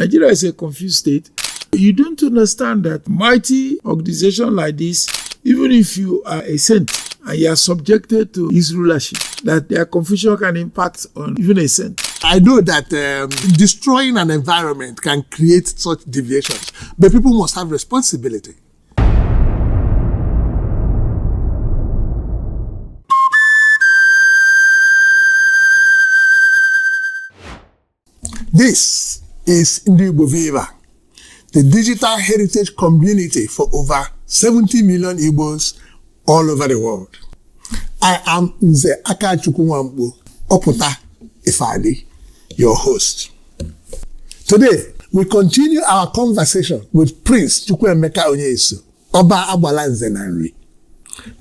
Nigeria is a confused state. You don't understand that mighty organization like this, even if you are a saint and you are subjected to his rulership, that their confusion can impact on even a saint. I know that destroying an environment can create such deviations, but people must have responsibility. This is Igbo Viva, the digital heritage community for over 70 million Igbos all over the world. I am Nze Aka Chukwuemeka Oputa Ifadi, your host. Today, we continue our conversation with Prince Chukwuemeka Onyesoh, Oba Igboland.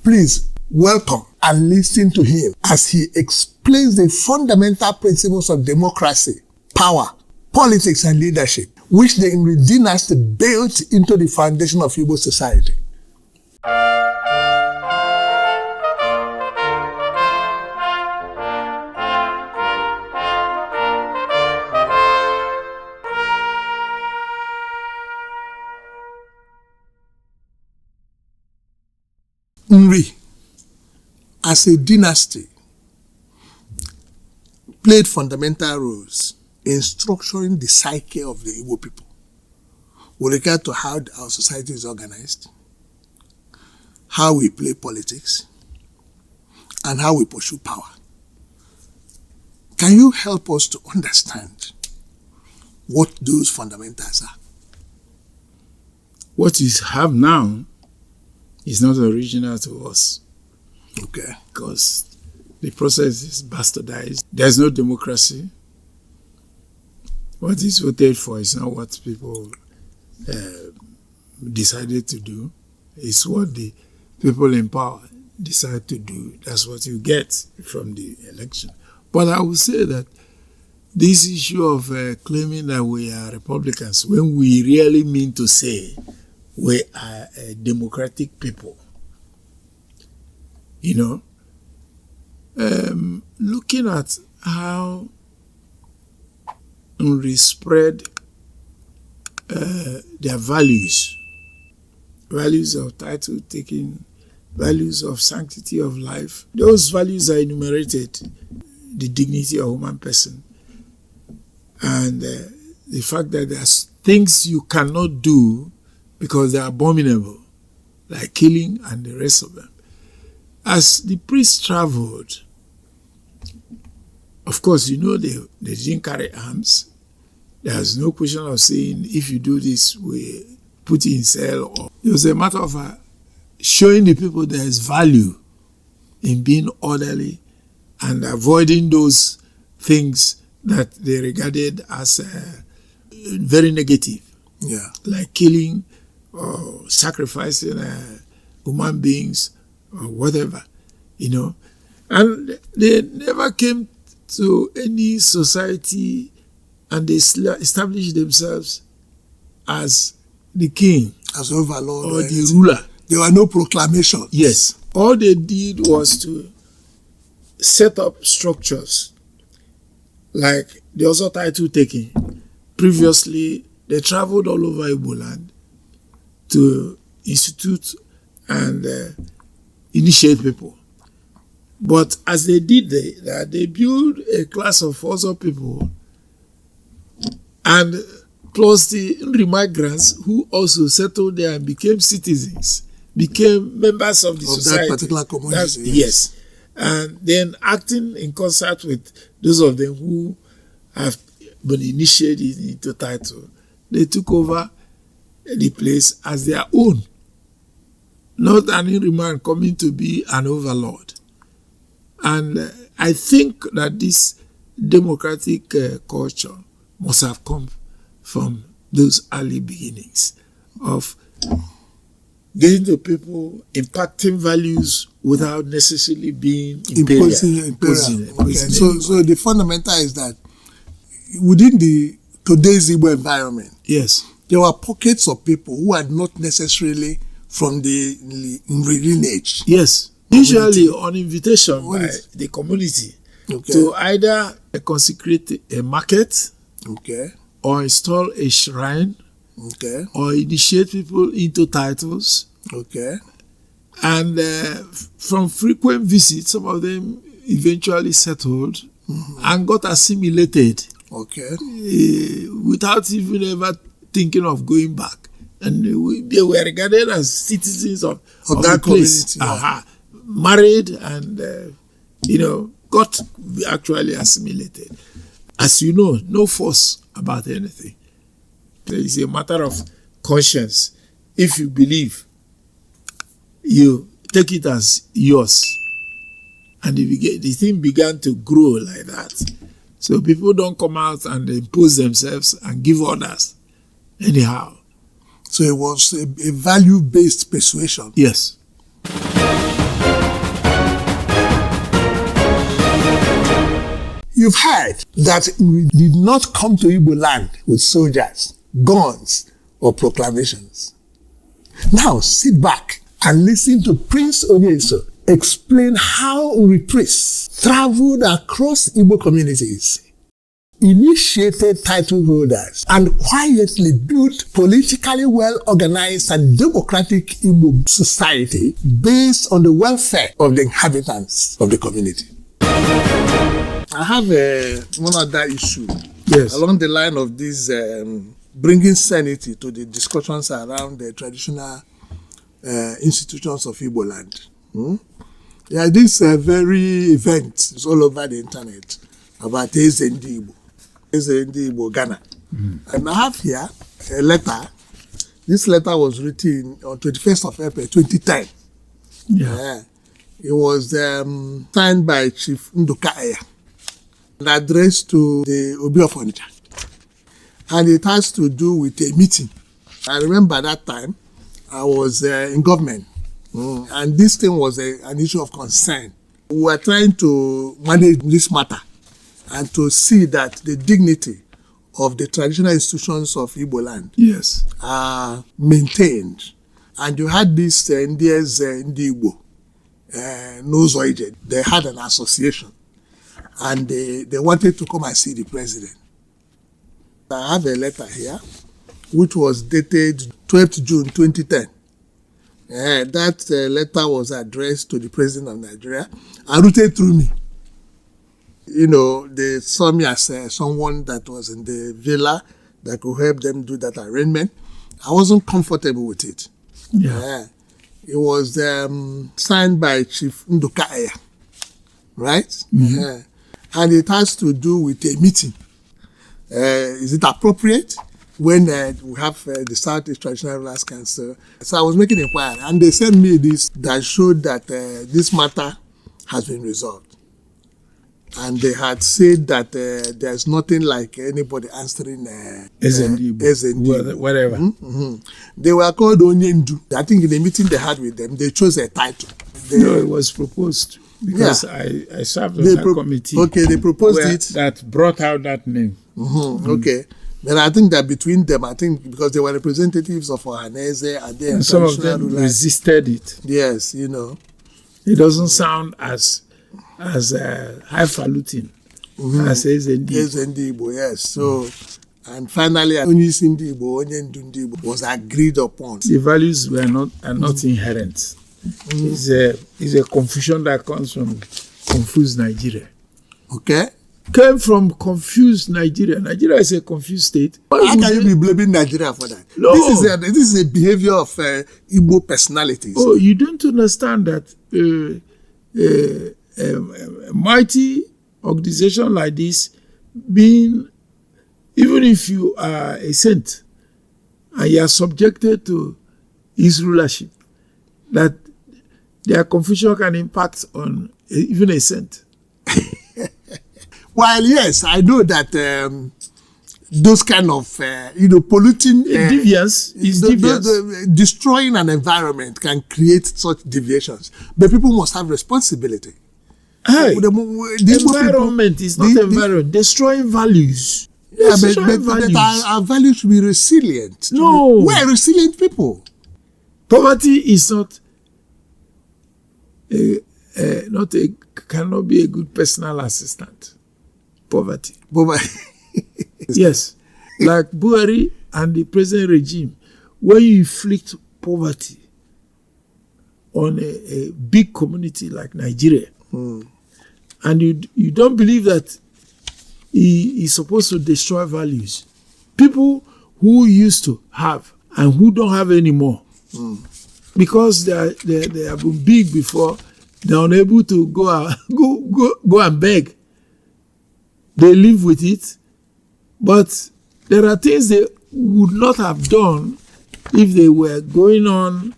Please welcome and listen to him as he explains the fundamental principles of democracy, power, politics, and leadership, which the Igbo dynasty built into the foundation of Igbo society. Nri, as a dynasty, played fundamental roles in structuring the psyche of the Igbo people with regard to how our society is organized, how we play politics, and how we pursue power. Can you help us to understand what those fundamentals are? What we have now is not original to us. Okay. Because the process is bastardized. There's no democracy. What is voted for is not what people decided to do. It's what the people in power decide to do. That's what you get from the election. But I would say that this issue of claiming that we are Republicans, when we really mean to say we are a democratic people, looking at how we spread their values of title taking, values of sanctity of life. Those values are enumerated: the dignity of human person, and the fact that there's things you cannot do because they are abominable, like killing and the rest of them. As the priests traveled, of course, they didn't carry arms. There's no question of saying, if you do this, we put you in cell. Or it was a matter of showing the people there is value in being orderly and avoiding those things that they regarded as very negative. Yeah. Like killing or sacrificing human beings or whatever, And they never came to any society and they established themselves as the king, as overlord or the ruler. There were no proclamations. Yes. All they did was to set up structures, like the also title taking. Previously, they traveled all over Igboland to institute and initiate people. But as they did that, they built a class of other people, and plus the migrants who also settled there and became citizens, became members of the society. That particular community. Yes. And then acting in concert with those of them who have been initiated into title, they took over the place as their own. Not an Inriman coming to be an overlord. And I think that this democratic culture must have come from those early beginnings of getting to people, impacting values without necessarily being imposing. Okay. So the fundamental is that within today's Igbo environment, yes, there were pockets of people who are not necessarily from the lineage. Yes. Usually on invitation by the community to either consecrate a market, okay, or install a shrine, Okay. or initiate people into titles. Okay. And from frequent visits, some of them eventually settled and got assimilated Okay. without even ever thinking of going back. And they were regarded as citizens of that the place. community. Yeah. Married and, got actually assimilated. As you know, no force about anything. It's a matter of conscience. If you believe, you take it as yours. And the thing began to grow like that. So people don't come out and impose themselves and give orders anyhow. So it was a value-based persuasion. Yes. You've heard that we did not come to Igboland with soldiers, guns, or proclamations. Now sit back and listen to Prince Onyeso explain how Prince traveled across Igbo communities, initiated title holders, and quietly built politically well-organized and democratic Igbo society based on the welfare of the inhabitants of the community. I have one other issue. Yes. Along the line of this bringing sanity to the discussions around the traditional institutions of Igboland. Yeah, this very event is all over the internet about Eze Igbo Ghana. And I have here a letter. This letter was written on 21st of April 2010. Yeah. It was signed by Chief Nduka Eya and addressed to the Obi of Onitsha. And it has to do with a meeting. I remember that time I was in government. And this thing was an issue of concern. We were trying to manage this matter and to see that the dignity of the traditional institutions of Igboland Yes. are maintained. And you had this Indians Igbo, Nozoije. They had an association and they wanted to come and see the president. I have a letter here which was dated 12th June 2010. That letter was addressed to the president of Nigeria and routed through me. You know, they saw me as someone that was in the villa that could help them do that arrangement. I wasn't comfortable with it. Yeah. It was signed by Chief Nduka Eya, right? And it has to do with a meeting. Is it appropriate when we have the Southeast Traditional Rulers Council? So I was making inquiry, and they sent me this that showed that this matter has been resolved. And they had said that there's nothing like anybody answering SND, whatever. They were called Onyendu. I think in the meeting they had with them, they chose a title. No, it was proposed because I served on that committee. Okay, they proposed it. That brought out that name. Okay. But I think that between them, because they were representatives of Ohanese and some of them resisted it. Yes, you know. It doesn't sound as highfalutin as Igbo, yes. So, and finally, Onyendu was agreed upon. The values are not inherent. It's a confusion that comes from confused Nigeria. Okay. Came from confused Nigeria. Nigeria is a confused state. How can you be blaming Nigeria for that? No. This is a behavior of Igbo personalities. Oh, you don't understand that a mighty organization like this, even if you are a saint and you are subjected to his rulership, that their confusion can impact on even a saint. Well, yes, I know that those kind of, polluting... deviance is deviance. Destroying an environment can create such deviations. But people must have responsibility. Hey, environment is not environment. Destroying values. Yeah, but our values should be resilient. No. We're resilient people. Poverty is cannot be a good personal assistant. Poverty. But Yes. like Buhari and the present regime, when you inflict poverty on a big community like Nigeria, and you don't believe that he is supposed to destroy values. People who used to have and who don't have anymore, because they have been big before, they're unable to go and beg. They live with it, but there are things they would not have done if they were going on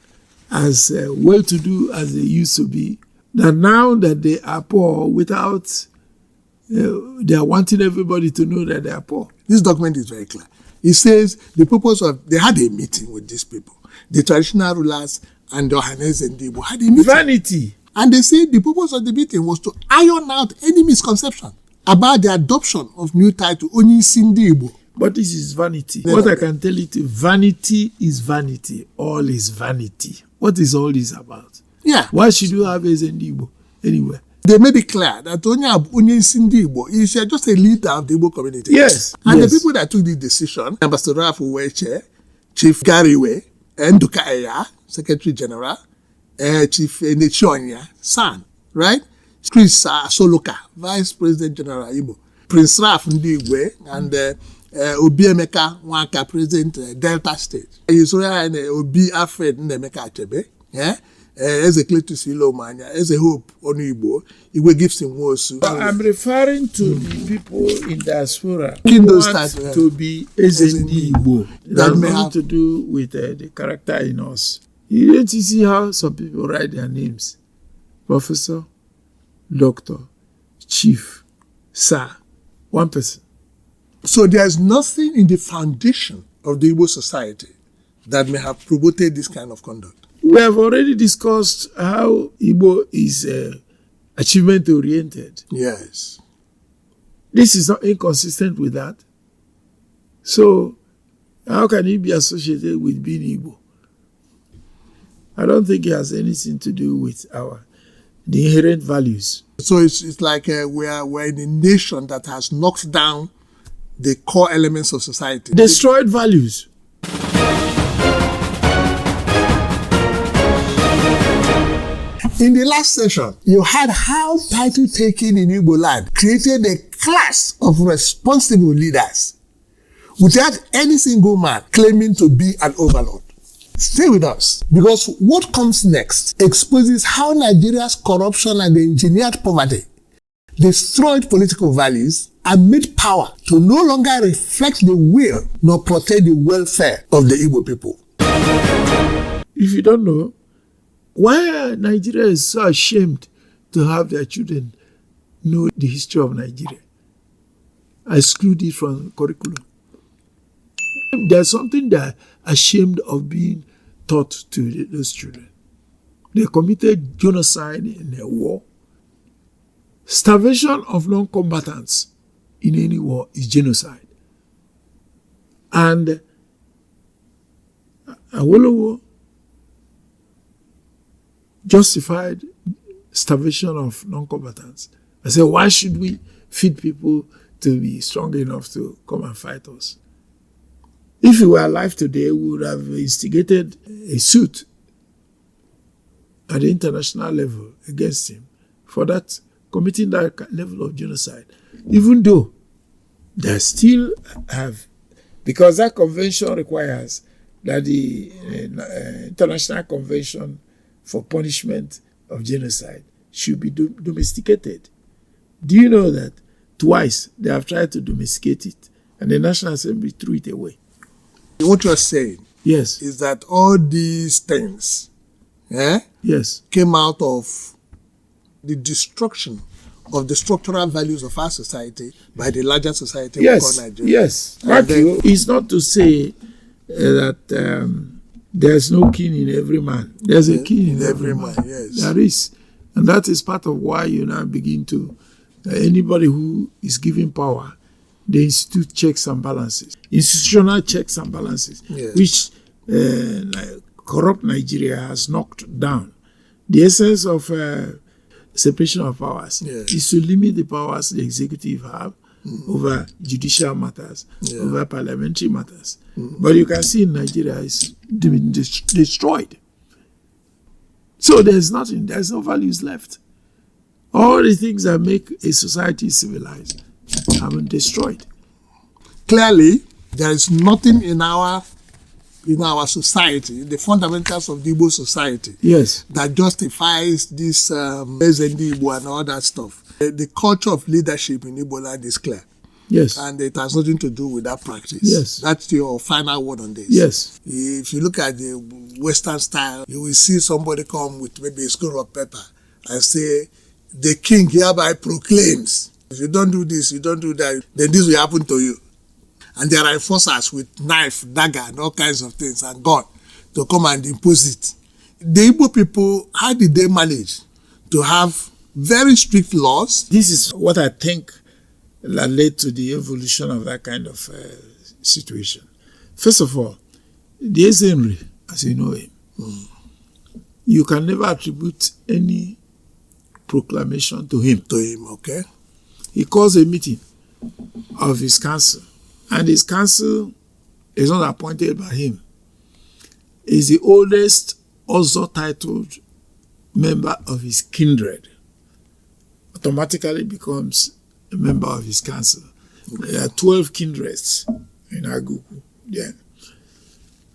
as well-to-do as they used to be. That now that they are poor, without they are wanting everybody to know that they are poor. This document is very clear. It says the purpose of, they had a meeting with these people, the traditional rulers and the Ohaneze and Igbo had a meeting. Vanity. And they said the purpose of the meeting was to iron out any misconception about the adoption of new title, Onyesoh Igbo. But this is vanity. What I can tell you, vanity is vanity. All is vanity. What is all this about? Yeah. Why should you have Igbo anywhere? They made it clear that Onyesoh Igbo is just a leader of the Igbo community. Yes. And the people that took the decision, Ambassador Uweche, Chief Gariwe, Nduka Eya, Secretary General, Chief Nechonya, San, right? Chris Soloka, Vice President General Igbo, Prince Raf Ndigwe, and Obiemeka Nwaka, President Delta State. Israel Obi Alfred Ndemeka Achebe, yeah? As a Cletus Ilomania, as a Hope on Igbo, Igbo gives him Wosu. I'm referring to the people in diaspora who want to be Igbo. That has nothing to do with the character in us. You don't see how some people write their names. Professor, Doctor, Chief, Sir, one person. So there's nothing in the foundation of the Igbo society that may have promoted this kind of conduct. We have already discussed how Igbo is achievement-oriented. Yes. This is not inconsistent with that. So, how can it be associated with being Igbo? I don't think it has anything to do with the inherent values. So it's like we're in a nation that has knocked down the core elements of society. Destroyed values. In the last session, you had how title taking in Igboland created a class of responsible leaders without any single man claiming to be an overlord. Stay with us, because what comes next exposes how Nigeria's corruption and engineered poverty destroyed political values and made power to no longer reflect the will nor protect the welfare of the Igbo people. If you don't know, why Nigeria is so ashamed to have their children know the history of Nigeria, exclude it from curriculum. There's something they're ashamed of being taught to those children. They committed genocide in a war. Starvation of non-combatants in any war is genocide. And Awolowo justified starvation of non-combatants. I said, why should we feed people to be strong enough to come and fight us? If he were alive today, we would have instigated a suit at the international level against him for that, committing that level of genocide. Even though they still have, because that convention requires that the International Convention for Punishment of Genocide should be domesticated. Do you know that twice they have tried to domesticate it and the National Assembly threw it away? What you're saying, yes, is that all these things yes, came out of the destruction of the structural values of our society by the larger society we call Nigeria. Yes, Matthew, it's not to say that there's no king in every man. There's a king in every man. Yes. There is. And that is part of why you now begin to, anybody who is given power, they institute checks and balances, institutional checks and balances, yes, which corrupt Nigeria has knocked down. The essence of separation of powers yes is to limit the powers the executive have over judicial matters, over parliamentary matters. But you can see in Nigeria it's been destroyed. So there's nothing, there's no values left. All the things that make a society civilized have been destroyed. Clearly, there is nothing in our society, the fundamentals of the Igbo society, that justifies this Igbo and all that stuff. The culture of leadership in Igboland is clear. Yes. And it has nothing to do with that practice. Yes. That's your final word on this. Yes. If you look at the Western style, you will see somebody come with maybe a scroll of paper and say, the king hereby proclaims, if you don't do this, you don't do that, then this will happen to you. And there are enforcers with knife, dagger, and all kinds of things, and gun to come and impose it. The Igbo people, how did they manage to have very strict laws? This is what I think that led to the evolution of that kind of situation. First of all, the Ezenri, as you know him, you can never attribute any proclamation to him. To him, okay. He calls a meeting of his council, and his council is not appointed by him. He's the oldest, also titled member of his kindred. Automatically becomes a member of his council. Okay. There are 12 kindreds in Aguku. Yeah.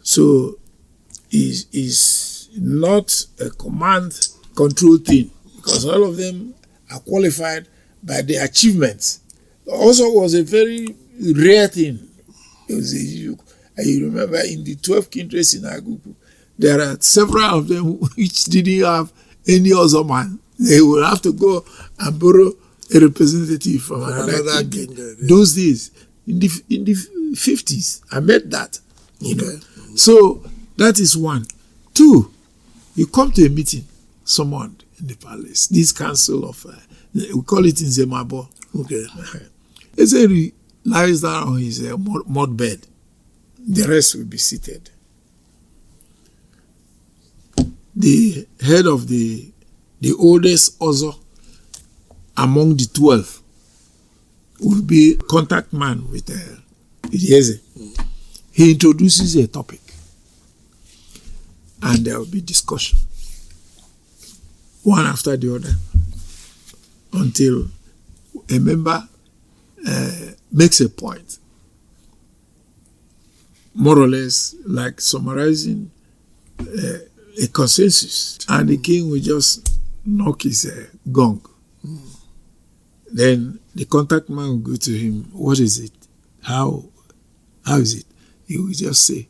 So is not a command control thing, because all of them are qualified by their achievements. Also was a very rare thing. You remember in the 12 kindreds in Aguku, there are several of them which didn't have any other man. They will have to go and borrow a representative from another kindred. Yeah. Those days, in the 50s, I met that. You know. So that is one. Two, you come to a meeting, summoned in the palace. This council of, we call it in Zemabo. Okay. Ezeri lies down on his mud bed. The rest will be seated. The head of the oldest Ozo among the 12 will be contact man with Eze. He introduces a topic, and there will be discussion, one after the other, until a member makes a point, more or less like summarizing a consensus, and the king will just knock his gong. Then the contact man will go to him. What is it? How is it? He will just say,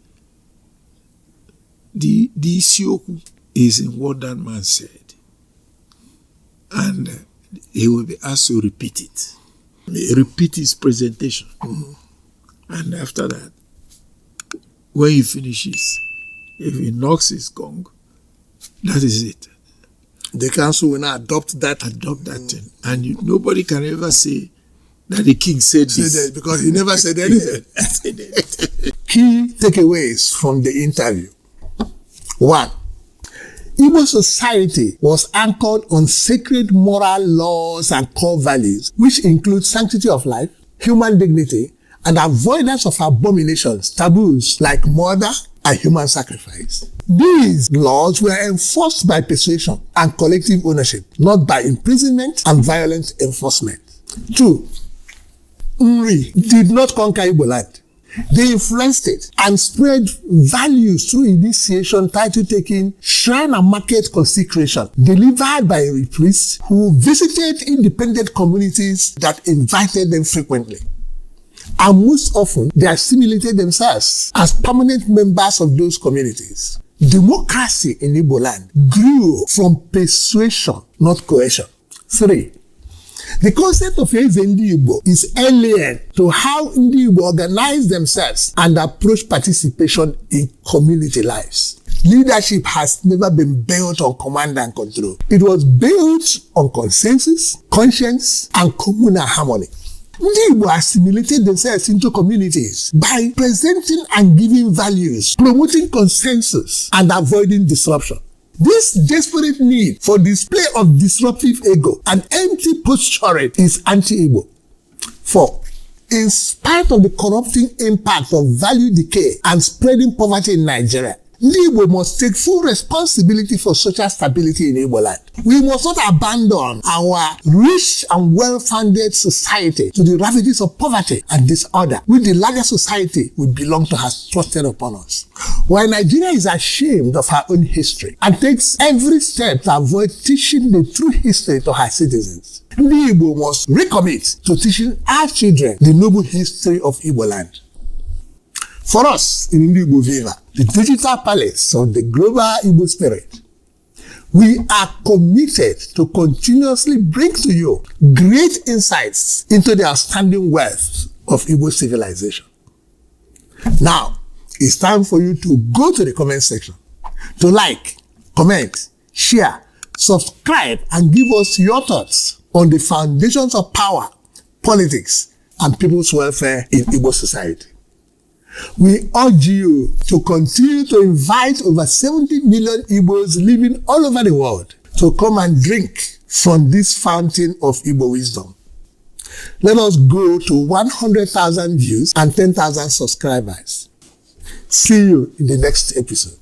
the Isioku is in what that man said. And he will be asked to repeat it. Repeat his presentation. And after that, when he finishes, if he knocks his gong, that is it. The council will now adopt that thing. And nobody can ever say that the king said this. Because he never said anything. Key takeaways from the interview. 1. Igbo society was anchored on sacred moral laws and core values, which include sanctity of life, human dignity, and avoidance of abominations, taboos like murder and human sacrifice. These laws were enforced by persuasion and collective ownership, not by imprisonment and violent enforcement. 2. Nri did not conquer Igboland. They influenced it and spread values through initiation, title-taking, shrine and market consecration, delivered by a priest who visited independent communities that invited them frequently. And most often, they assimilated themselves as permanent members of those communities. Democracy in Igboland grew from persuasion, not coercion. 3. The concept of Eze Ndi Igbo is alien to how Ndi Igbo organize themselves and approach participation in community lives. Leadership has never been built on command and control. It was built on consensus, conscience, and communal harmony. Ndi Igbo assimilated themselves into communities by presenting and giving values, promoting consensus, and avoiding disruption. This desperate need for display of disruptive ego and empty posturing is anti-Igbo. 4. In spite of the corrupting impact of value decay and spreading poverty in Nigeria, Igbo must take full responsibility for social stability in Igboland. We must not abandon our rich and well-founded society to the ravages of poverty and disorder, which the larger society we belong to has thrusted upon us. While Nigeria is ashamed of her own history and takes every step to avoid teaching the true history to her citizens, Igbo must recommit to teaching our children the noble history of Igboland. For us in Igbo Viva, the digital palace of the global Igbo spirit, we are committed to continuously bring to you great insights into the outstanding wealth of Igbo civilization. Now, it's time for you to go to the comment section to like, comment, share, subscribe, and give us your thoughts on the foundations of power, politics, and people's welfare in Igbo society. We urge you to continue to invite over 70 million Igbos living all over the world to come and drink from this fountain of Igbo wisdom. Let us go to 100,000 views and 10,000 subscribers. See you in the next episode.